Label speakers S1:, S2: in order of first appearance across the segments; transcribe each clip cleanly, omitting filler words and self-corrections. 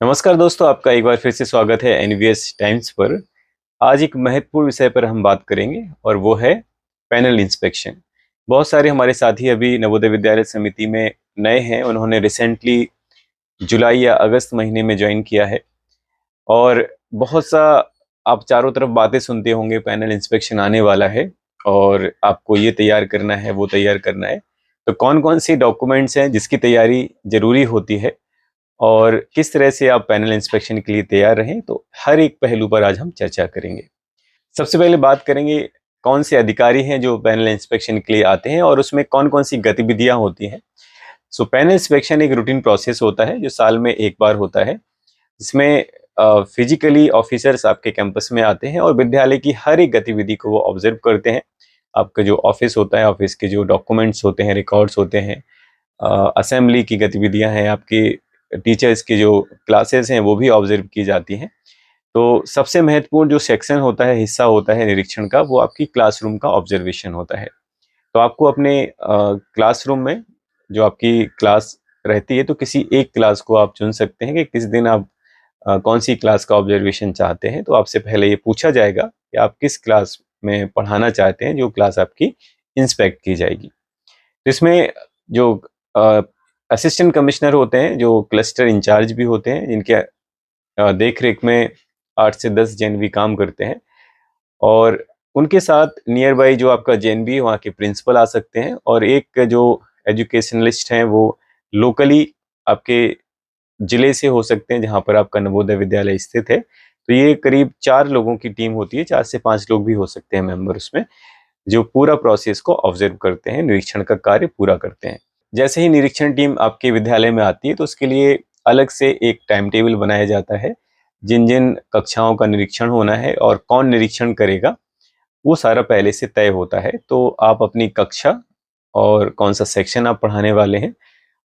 S1: नमस्कार दोस्तों, आपका एक बार फिर से स्वागत है एनवीएस टाइम्स पर। आज एक महत्वपूर्ण विषय पर हम बात करेंगे और वो है पैनल इंस्पेक्शन। बहुत सारे हमारे साथी अभी नवोदय विद्यालय समिति में नए हैं। उन्होंने रिसेंटली जुलाई या अगस्त महीने में ज्वाइन किया है और बहुत सा आप चारों तरफ बातें सुनते होंगे, पैनल इंस्पेक्शन आने वाला है और आपको ये तैयार करना है, वो तैयार करना है। तो कौन कौन सी डॉक्यूमेंट्स हैं जिसकी तैयारी जरूरी होती है और किस तरह से आप पैनल इंस्पेक्शन के लिए तैयार रहें, तो हर एक पहलू पर आज हम चर्चा करेंगे। सबसे पहले बात करेंगे कौन से अधिकारी हैं जो पैनल इंस्पेक्शन के लिए आते हैं और उसमें कौन कौन सी गतिविधियां होती हैं। सो पैनल इंस्पेक्शन एक रूटीन प्रोसेस होता है जो साल में एक बार होता है, जिसमें फिजिकली ऑफिसर्स आपके कैंपस में आते हैं और विद्यालय की हर एक गतिविधि को वो ऑब्जर्व करते हैं। आपका जो ऑफिस होता है, ऑफिस के जो डॉक्यूमेंट्स होते हैं, रिकॉर्ड्स होते हैं, असेंबली की गतिविधियां हैं, आपकी टीचर्स की जो क्लासेस हैं वो भी ऑब्जर्व की जाती हैं। तो सबसे महत्वपूर्ण जो सेक्शन होता है, हिस्सा होता है निरीक्षण का, वो आपकी क्लासरूम का ऑब्जर्वेशन होता है। तो आपको अपने क्लासरूम में जो आपकी क्लास रहती है, तो किसी एक क्लास को आप चुन सकते हैं कि किस दिन आप कौन सी क्लास का ऑब्जर्वेशन चाहते हैं। तो आपसे पहले ये पूछा जाएगा कि आप किस क्लास में पढ़ाना चाहते हैं, जो क्लास आपकी इंस्पेक्ट की जाएगी। तो इसमें जो असिस्टेंट कमिश्नर होते हैं, जो क्लस्टर इंचार्ज भी होते हैं, जिनके देख रेख में 8 से 10 जेएनवी काम करते हैं, और उनके साथ नियर बाई जो आपका जेएनवी वहाँ के प्रिंसिपल आ सकते हैं, और एक जो एजुकेशनलिस्ट हैं वो लोकली आपके जिले से हो सकते हैं जहाँ पर आपका नवोदय विद्यालय स्थित है। तो ये करीब 4 लोगों की टीम होती है, 4 से 5 लोग भी हो सकते हैं मेंबर उसमें, जो पूरा प्रोसेस को ऑब्जर्व करते हैं, निरीक्षण का कार्य पूरा करते हैं। जैसे ही निरीक्षण टीम आपके विद्यालय में आती है तो उसके लिए अलग से एक टाइम टेबल बनाया जाता है। जिन जिन कक्षाओं का निरीक्षण होना है और कौन निरीक्षण करेगा, वो सारा पहले से तय होता है। तो आप अपनी कक्षा और कौन सा सेक्शन आप पढ़ाने वाले हैं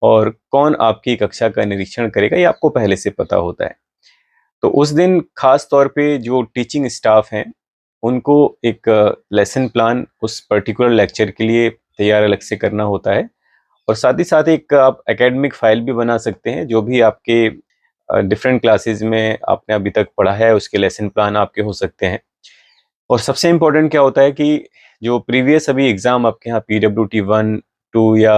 S1: और कौन आपकी कक्षा का निरीक्षण करेगा, ये आपको पहले से पता होता है। तो उस दिन खास तौर पे जो टीचिंग स्टाफ हैं, उनको एक लेसन प्लान उस पर्टिकुलर लेक्चर के लिए तैयार अलग से करना होता है, और साथ ही साथ एक आप एकेडमिक फाइल भी बना सकते हैं। जो भी आपके डिफरेंट क्लासेस में आपने अभी तक पढ़ा है, उसके लेसन प्लान आपके हो सकते हैं। और सबसे इम्पोर्टेंट क्या होता है कि जो प्रीवियस अभी एग्ज़ाम आपके यहाँ PWT 1, 2 या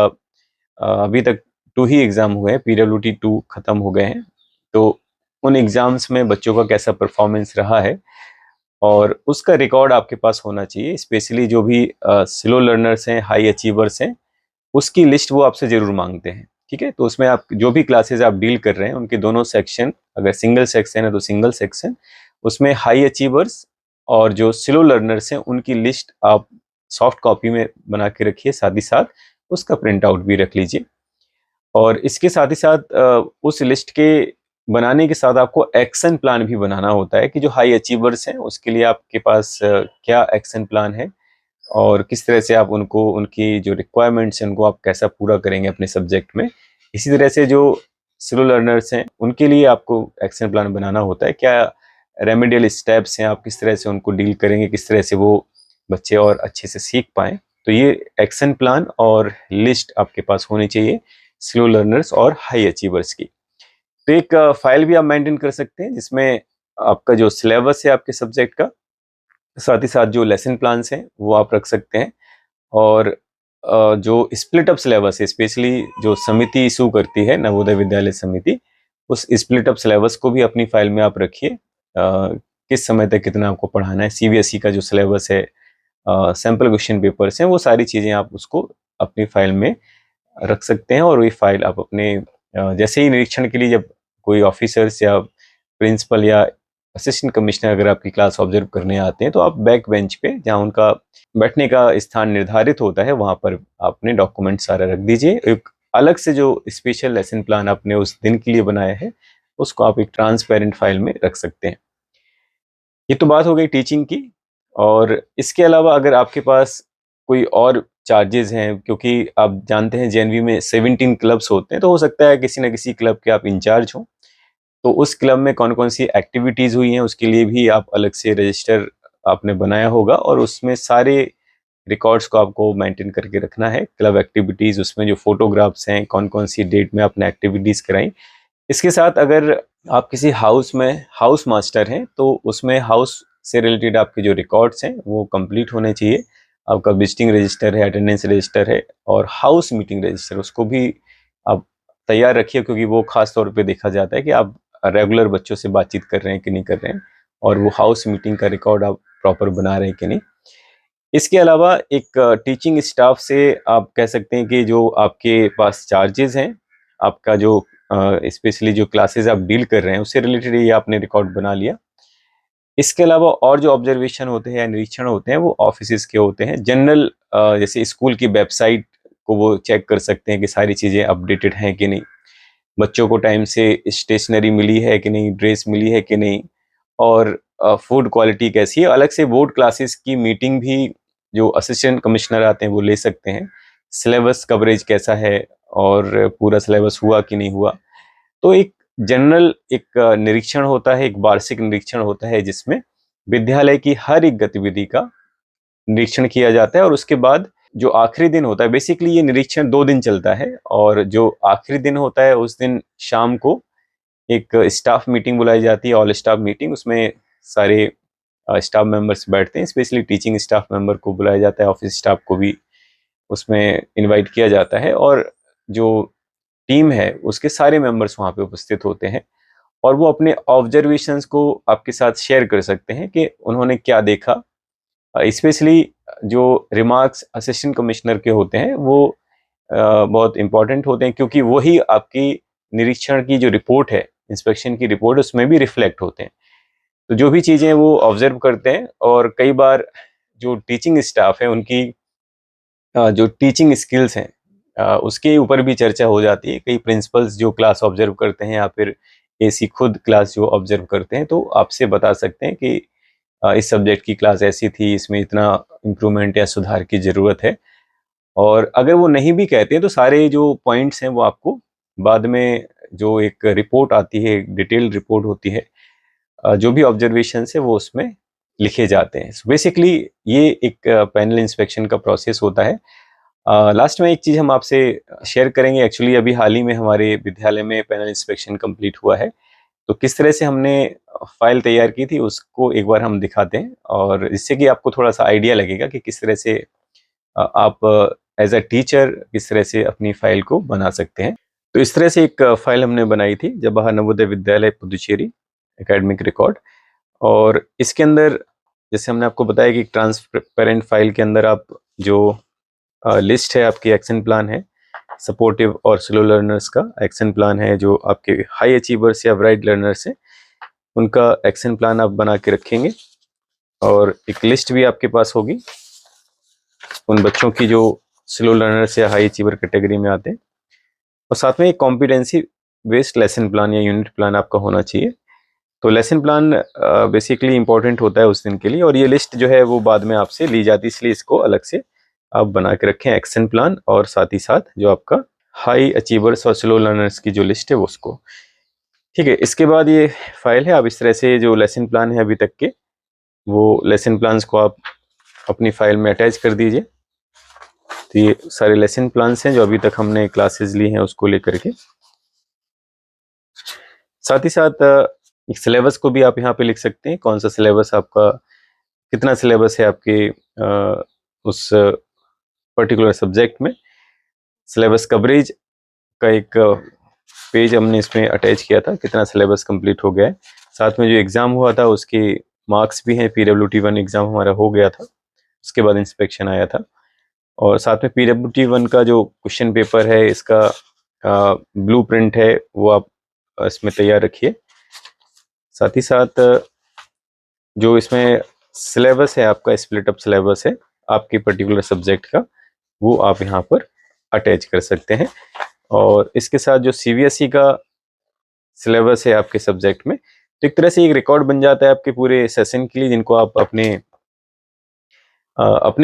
S1: अभी तक 2 ही एग्ज़ाम हुए हैं, PWT 2 ख़त्म हो गए हैं। तो उन एग्ज़ाम्स में बच्चों का कैसा परफॉर्मेंस रहा है और उसका रिकॉर्ड आपके पास होना चाहिए। स्पेशली जो भी स्लो लर्नर्स हैं, हाई अचीवर्स हैं, उसकी लिस्ट वो आपसे ज़रूर मांगते हैं। ठीक है, तो उसमें आप जो भी क्लासेस आप डील कर रहे हैं, उनके दोनों सेक्शन, अगर सिंगल सेक्शन है तो सिंगल सेक्शन, उसमें हाई अचीवर्स और जो स्लो लर्नर्स हैं उनकी लिस्ट आप सॉफ्ट कॉपी में बना के रखिए, साथ ही साथ उसका प्रिंट आउट भी रख लीजिए। और इसके साथ ही साथ उस लिस्ट के बनाने के साथ आपको एक्शन प्लान भी बनाना होता है कि जो हाई अचीवर्स हैं उसके लिए आपके पास क्या एक्शन प्लान है और किस तरह से आप उनको, उनकी जो रिक्वायरमेंट्स हैं उनको आप कैसा पूरा करेंगे अपने सब्जेक्ट में। इसी तरह से जो स्लो लर्नर्स हैं उनके लिए आपको एक्शन प्लान बनाना होता है, क्या रेमेडियल स्टेप्स हैं, आप किस तरह से उनको डील करेंगे, किस तरह से वो बच्चे और अच्छे से सीख पाएँ। तो ये एक्शन प्लान और लिस्ट आपके पास होनी चाहिए स्लो लर्नर्स और हाई अचीवर्स की। तो एक फाइल भी आप मेंटेन कर सकते हैं जिसमें आपका जो सिलेबस है आपके सब्जेक्ट का, साथ ही साथ जो लेसन प्लान्स हैं वो आप रख सकते हैं। और जो स्प्लिट अप सिलेबस है, स्पेशली जो समिति इशू करती है, नवोदय विद्यालय समिति, उस स्प्लिट अप सिलेबस को भी अपनी फाइल में आप रखिए। किस समय तक कितना आपको पढ़ाना है, सीबीएसई का जो सिलेबस है, सैम्पल क्वेश्चन पेपर्स हैं, वो सारी चीज़ें आप उसको अपनी फाइल में रख सकते हैं। और वही फाइल आप अपने जैसे ही निरीक्षण के लिए जब कोई ऑफिसर्स या प्रिंसिपल या असिस्टेंट कमिश्नर अगर आपकी क्लास ऑब्जर्व करने आते हैं, तो आप बैक बेंच पे, जहाँ उनका बैठने का स्थान निर्धारित होता है, वहाँ पर आपने डॉक्यूमेंट सारा रख दीजिए। एक अलग से जो स्पेशल लेसन प्लान आपने उस दिन के लिए बनाया है, उसको आप एक ट्रांसपेरेंट फाइल में रख सकते हैं। ये तो बात हो गई टीचिंग की। और इसके अलावा अगर आपके पास कोई और चार्जेस हैं, क्योंकि आप जानते हैं जेएनवी में 17 क्लब्स होते हैं, तो हो सकता है किसी न किसी क्लब के आप इंचार्ज हों। तो उस क्लब में कौन कौन सी एक्टिविटीज़ हुई हैं उसके लिए भी आप अलग से रजिस्टर आपने बनाया होगा, और उसमें सारे रिकॉर्ड्स को आपको मेंटेन करके रखना है। क्लब एक्टिविटीज़, उसमें जो फोटोग्राफ्स हैं, कौन कौन सी डेट में आपने एक्टिविटीज़ कराई। इसके साथ अगर आप किसी हाउस में हाउस मास्टर हैं तो उसमें हाउस से रिलेटेड आपके जो रिकॉर्ड्स हैं वो कंप्लीट होने चाहिए। आपका विजिटिंग रजिस्टर है, अटेंडेंस रजिस्टर है और हाउस मीटिंग रजिस्टर, उसको भी आप तैयार रखिए, क्योंकि वो खास तौर पे देखा जाता है कि आप रेगुलर बच्चों से बातचीत कर रहे हैं कि नहीं कर रहे हैं, और वो हाउस मीटिंग का रिकॉर्ड आप प्रॉपर बना रहे हैं कि नहीं। इसके अलावा एक टीचिंग स्टाफ से आप कह सकते हैं कि जो आपके पास चार्जेस हैं, आपका जो स्पेशली जो क्लासेस आप डील कर रहे हैं उससे रिलेटेड ये आपने रिकॉर्ड बना लिया। इसके अलावा और जो ऑब्जर्वेशन होते हैं या निरीक्षण होते हैं वो ऑफिसेज के होते हैं। जनरल जैसे स्कूल की वेबसाइट को वो चेक कर सकते हैं कि सारी चीज़ें अपडेटेड हैं कि नहीं, बच्चों को टाइम से स्टेशनरी मिली है कि नहीं, ड्रेस मिली है कि नहीं, और फूड क्वालिटी कैसी है। अलग से बोर्ड क्लासेस की मीटिंग भी जो असिस्टेंट कमिश्नर आते हैं वो ले सकते हैं। सिलेबस कवरेज कैसा है और पूरा सिलेबस हुआ कि नहीं हुआ। तो एक जनरल एक निरीक्षण होता है, एक वार्षिक निरीक्षण होता है जिसमें विद्यालय की हर एक गतिविधि का निरीक्षण किया जाता है। और उसके बाद जो आखिरी दिन होता है, बेसिकली ये निरीक्षण 2 दिन चलता है, और जो आखिरी दिन होता है उस दिन शाम को एक स्टाफ मीटिंग बुलाई जाती है, ऑल स्टाफ मीटिंग। उसमें सारे स्टाफ मेंबर्स बैठते हैं, स्पेशली टीचिंग स्टाफ मेंबर को बुलाया जाता है, ऑफिस स्टाफ को भी उसमें इनवाइट किया जाता है, और जो टीम है उसके सारे मेंबर्स वहाँ पे उपस्थित होते हैं, और वो अपने ऑब्जर्वेशंस को आपके साथ शेयर कर सकते हैं कि उन्होंने क्या देखा। स्पेशली जो रिमार्क्स असिस्टेंट कमिश्नर के होते हैं वो बहुत इंपॉर्टेंट होते हैं, क्योंकि वही आपकी निरीक्षण की जो रिपोर्ट है, इंस्पेक्शन की रिपोर्ट, उसमें भी रिफ्लेक्ट होते हैं। तो जो भी चीज़ें वो ऑब्जर्व करते हैं, और कई बार जो टीचिंग स्टाफ है उनकी जो टीचिंग स्किल्स हैं उसके ऊपर भी चर्चा हो जाती है। कई प्रिंसिपल्स जो क्लास ऑब्जर्व करते हैं या फिर एसी खुद क्लास जो ऑब्जर्व करते हैं तो आपसे बता सकते हैं कि इस सब्जेक्ट की क्लास ऐसी थी, इसमें इतना इम्प्रूवमेंट या सुधार की ज़रूरत है। और अगर वो नहीं भी कहते हैं तो सारे जो पॉइंट्स हैं वो आपको बाद में जो एक रिपोर्ट आती है, एक डिटेल्ड रिपोर्ट होती है, जो भी ऑब्जर्वेशन है वो उसमें लिखे जाते हैं। बेसिकली ये एक पैनल इंस्पेक्शन का प्रोसेस होता है। लास्ट में एक चीज़ हम आपसे शेयर करेंगे। एक्चुअली अभी हाल ही में हमारे विद्यालय में पैनल इंस्पेक्शन कंप्लीट हुआ है, तो किस तरह से हमने फाइल तैयार की थी उसको एक बार हम दिखाते हैं, और इससे कि आपको थोड़ा सा आइडिया लगेगा कि किस तरह से आप एज अ टीचर किस तरह से अपनी फाइल को बना सकते हैं। तो इस तरह से एक फाइल हमने बनाई थी, जवाहर नवोदय विद्यालय पुदुचेरी एकेडमिक रिकॉर्ड। और इसके अंदर जैसे हमने आपको बताया कि ट्रांसपेरेंट फाइल के अंदर आप जो लिस्ट है, आपकी एक्शन प्लान है, सपोर्टिव और स्लो लर्नर्स का एक्शन प्लान है, जो आपके हाई अचीवर्स या ब्राइट लर्नर्स हैं उनका एक्शन प्लान आप बना के रखेंगे, और एक लिस्ट भी आपके पास होगी उन बच्चों की जो स्लो लर्नर्स या हाई अचीवर कैटेगरी में आते हैं। और साथ में एक कॉम्पिटेंसी बेस्ड लेसन प्लान या यूनिट प्लान आपका होना चाहिए। तो लेसन प्लान बेसिकली इंपॉर्टेंट होता है उस दिन के लिए, और ये लिस्ट जो है वो बाद में आपसे ली जाती है, इसलिए इसको अलग से आप बना के रखें एक्शन प्लान, और साथ ही साथ जो आपका हाई अचीवर्स और स्लो लर्नर्स की जो लिस्ट है वो उसको। ठीक है, इसके बाद ये फाइल है, आप इस तरह से जो लेसन प्लान है अभी तक के वो लेसन प्लान्स को आप अपनी फाइल में अटैच कर दीजिए। तो ये सारे लेसन प्लान्स हैं जो अभी तक हमने क्लासेस ली हैं उसको लेकर के। साथ ही साथ एक सिलेबस को भी आप यहाँ पे लिख सकते हैं, कौन सा सिलेबस आपका, कितना सिलेबस है आपके उस पर्टिकुलर सब्जेक्ट में। सिलेबस कवरेज का एक पेज हमने इसमें अटैच किया था, कितना सिलेबस कंप्लीट हो गया है। साथ में जो एग्ज़ाम हुआ था उसके मार्क्स भी हैं, PWT1 एग्ज़ाम हमारा हो गया था, उसके बाद इंस्पेक्शन आया था। और साथ में PWT1 का जो क्वेश्चन पेपर है, इसका ब्लूप्रिंट है, वो आप इसमें तैयार रखिए। साथ ही साथ जो इसमें सिलेबस है आपका, स्प्लिट अप सिलेबस है आपके पर्टिकुलर सब्जेक्ट का, वो आप यहाँ पर अटैच कर सकते हैं। और इसके साथ जो CBSE का सिलेबस है आपके सब्जेक्ट में, तो एक तरह से एक रिकॉर्ड बन जाता है आपके पूरे सेशन के लिए, जिनको आप अपने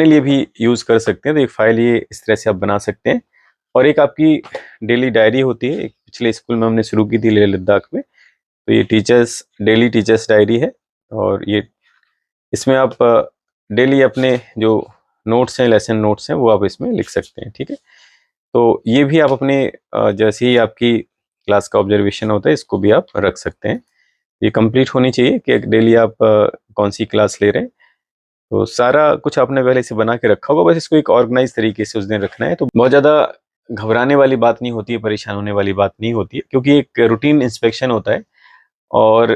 S1: लिए भी यूज़ कर सकते हैं। तो एक फाइल ये इस तरह से आप बना सकते हैं। और एक आपकी डेली डायरी होती है, एक पिछले स्कूल में हमने शुरू की थी लेह लद्दाख में, तो ये डेली टीचर्स डायरी है। और ये इसमें आप डेली अपने जो नोट्स हैं, लेसन नोट्स हैं, वो आप इसमें लिख सकते हैं। ठीक है, तो ये भी आप अपने जैसे ही आपकी क्लास का ऑब्जर्वेशन होता है, इसको भी आप रख सकते हैं। ये कंप्लीट होनी चाहिए कि डेली आप कौन सी क्लास ले रहे हैं। तो सारा कुछ आपने पहले से बना के रखा होगा, बस इसको एक ऑर्गेनाइज तरीके से उस दिन रखना है। तो बहुत ज़्यादा घबराने वाली बात नहीं होती है, परेशान होने वाली बात नहीं होती है, क्योंकि एक रूटीन इंस्पेक्शन होता है। और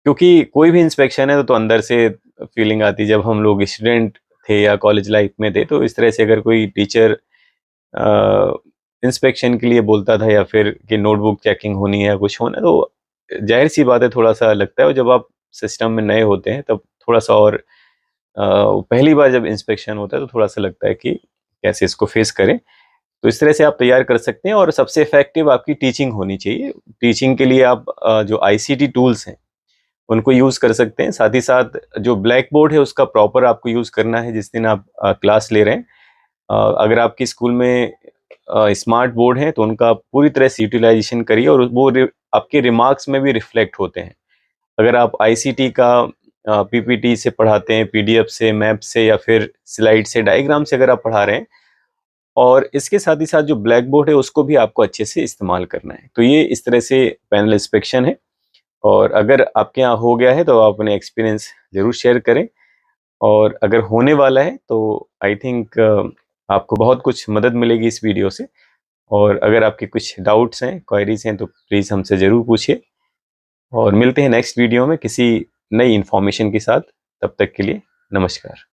S1: क्योंकि कोई भी इंस्पेक्शन है तो अंदर से फीलिंग आती है। जब हम लोग स्टूडेंट थे या कॉलेज लाइफ में थे, तो इस तरह से अगर कोई टीचर इंस्पेक्शन के लिए बोलता था या फिर कि नोटबुक चेकिंग होनी है या कुछ होना है, तो जाहिर सी बात है थोड़ा सा लगता है। और जब आप सिस्टम में नए होते हैं तब थोड़ा सा और पहली बार जब इंस्पेक्शन होता है तो थोड़ा सा लगता है कि कैसे इसको फेस करें। तो इस तरह से आप तैयार कर सकते हैं। और सबसे इफेक्टिव आपकी टीचिंग होनी चाहिए। टीचिंग के लिए आप जो आईसीटी टूल्स हैं उनको यूज़ कर सकते हैं। साथ ही साथ जो ब्लैक बोर्ड है उसका प्रॉपर आपको यूज़ करना है जिस दिन आप क्लास ले रहे हैं। अगर आपकी स्कूल में स्मार्ट बोर्ड है तो उनका पूरी तरह से यूटिलाइजेशन करिए, और वो आपके रिमार्क्स में भी रिफ्लेक्ट होते हैं। अगर आप आईसीटी का पीपीटी से पढ़ाते हैं, पीडीएफ से, मैप से, या फिर स्लाइड से, डायग्राम से अगर आप पढ़ा रहे हैं, और इसके साथ ही साथ जो ब्लैक बोर्ड है उसको भी आपको अच्छे से इस्तेमाल करना है। तो ये इस तरह से पैनल इंस्पेक्शन है। और अगर आपके यहाँ हो गया है तो आप अपने एक्सपीरियंस ज़रूर शेयर करें, और अगर होने वाला है तो आई थिंक आपको बहुत कुछ मदद मिलेगी इस वीडियो से। और अगर आपके कुछ डाउट्स हैं, क्वेरीज हैं, तो प्लीज़ हमसे ज़रूर पूछिए। और मिलते हैं नेक्स्ट वीडियो में किसी नई इन्फॉर्मेशन के साथ। तब तक के लिए नमस्कार।